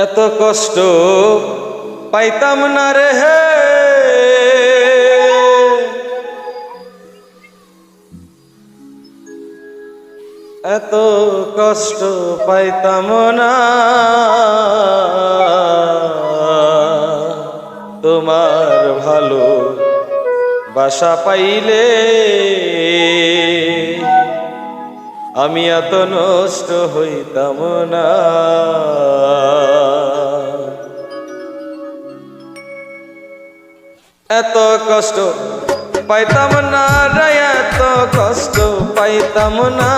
এত কষ্ট পাইতাম না রে হে, এত কষ্ট পাইতাম না তোমার ভালো বাসা পাইলে। আমি এত নষ্ট হইতাম না। এত কষ্ট পাইতাম না রে, এত কষ্ট পাইতাম না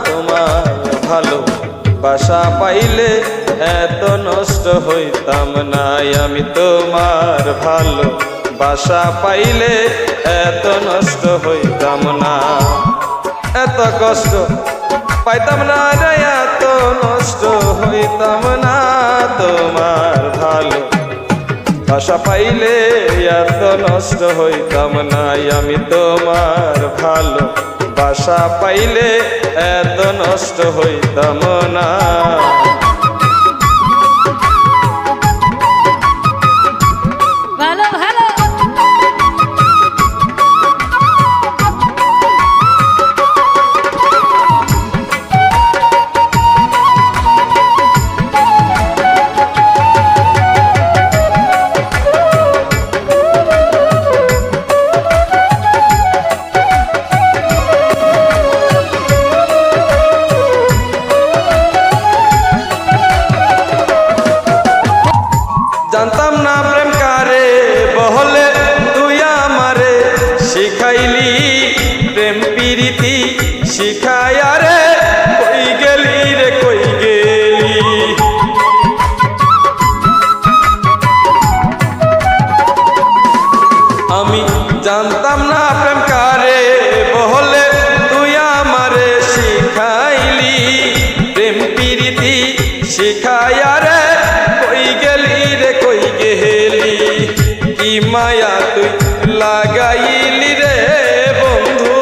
তোমার ভালো বাসা পাইলে। এত নষ্ট হইতাম না আমি তোমার ভালো বাসা পাইলে, এত নষ্ট হইতাম না। এত কষ্ট পাইতাম না রে, এত নষ্ট হইতাম না তোমার ভালো বাসা পাইলে। এত নষ্ট হইতাম না আমি তোমার ভালো বাসা পাইলে, এত নষ্ট হইতাম না। জানতাম না প্রেম কারে বহলে, তুই আমারে শিখাইলি প্রেম প্রীতি শিখায়া রে। কই গেলি রে কই গেলি, আমি জানতাম না প্রেম কারে বহলে, তুই আমারে শিখাইলি প্রেম প্রীতি শিখায়া রে। কই গেলি রে কই গেলি, কি মায়া তুই লাগাইলি রে বন্ধু,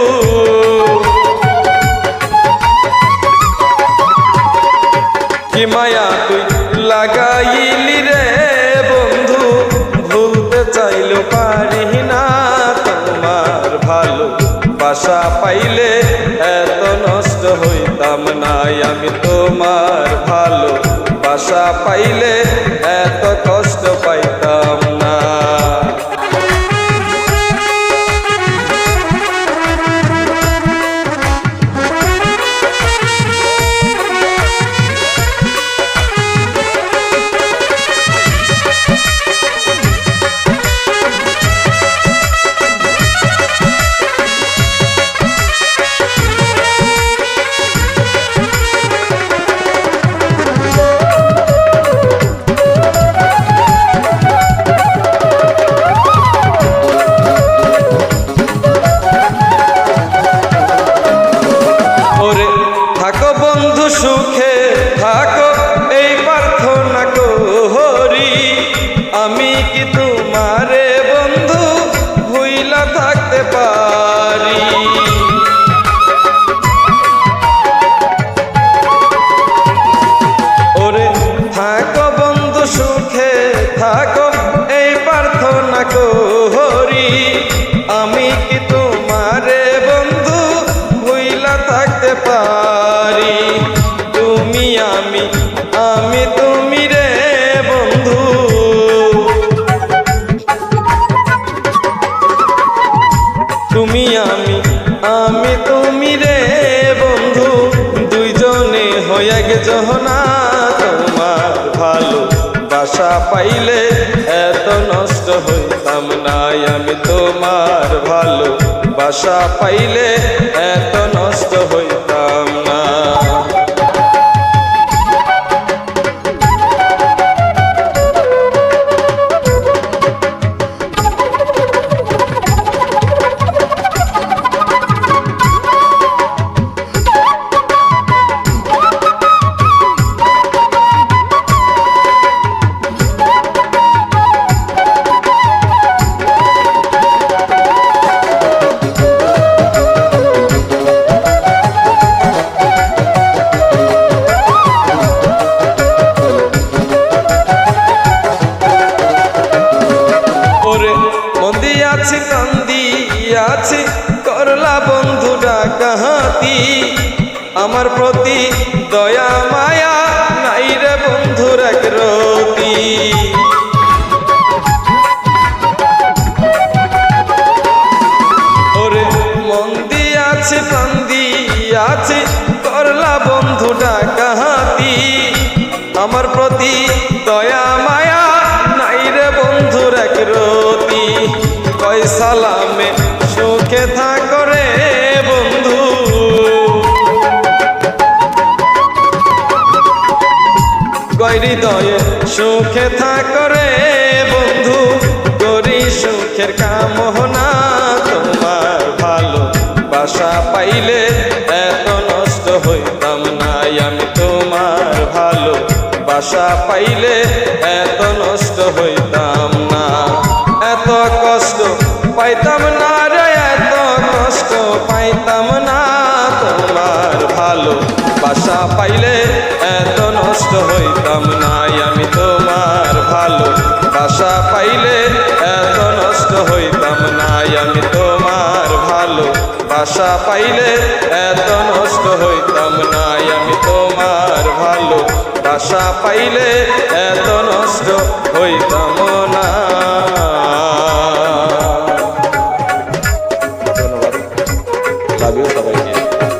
কি মায়া তুই লাগাইলি রে বন্ধু। ভুলতে চাইলেও পারি না তোমার ভালো বাসা পাইলে, এত নষ্ট হইতাম না আমি তোমার ভালো বাসা পাইলে, এত কষ্ট পাইতাম না। থাকো বন্ধু সুখে থাকো এই প্রার্থনা করি, আমি কি তোমারে বন্ধু ভুইলা থাকতে পারি। ওরে থাকো বন্ধু সুখে থাকো এই প্রার্থনা করি, আমি কি তোমারে বন্ধু ভুইলা থাকতে পারি। তুমি আমি আমি তুমি রে বন্ধু, তুমি আমি আমি তুমি রে বন্ধু। দুইজনে হয়ে গেছ না তোমার ভালো বাসা পাইলে, এত নষ্ট হইতাম না আমি তোমার ভালো বাসা পাইলে, এত নষ্ট হইতাম না। আছি করলা বন্ধু ডাকাতি আমার প্রতি দয়া মায়া নাই রে বন্ধুর এক রতি ওরে মন দিয়াছি প্রাণ দিয়াছি করলা বন্ধু ডাকাতি আমার প্রতি দয়া মায়া নাই রে বন্ধুর এক রতি কয় সালামে সুখে থাকো রে বন্ধু কয় হৃদয়ে সুখে থাকো রে বন্ধু করি সুখের কামনা তোমার ভালো বাসা পাইলে এত নষ্ট হইতাম না আমি তোমার ভালো বাসা পাইলে এত নষ্ট হইতাম না এত কষ্ট পাইতাম না রে এত কষ্ট পাইতাম না তোমার ভালো বাসা পাইলে এত নষ্ট হইতাম না আমি তোমার ভালো বাসা পাইলে এত নষ্ট হইতাম না আমি তোমার ভালো বাসা পাইলে এত নষ্ট হইতাম না আমি তোমার ভালো বাসা পাইলে এত নষ্ট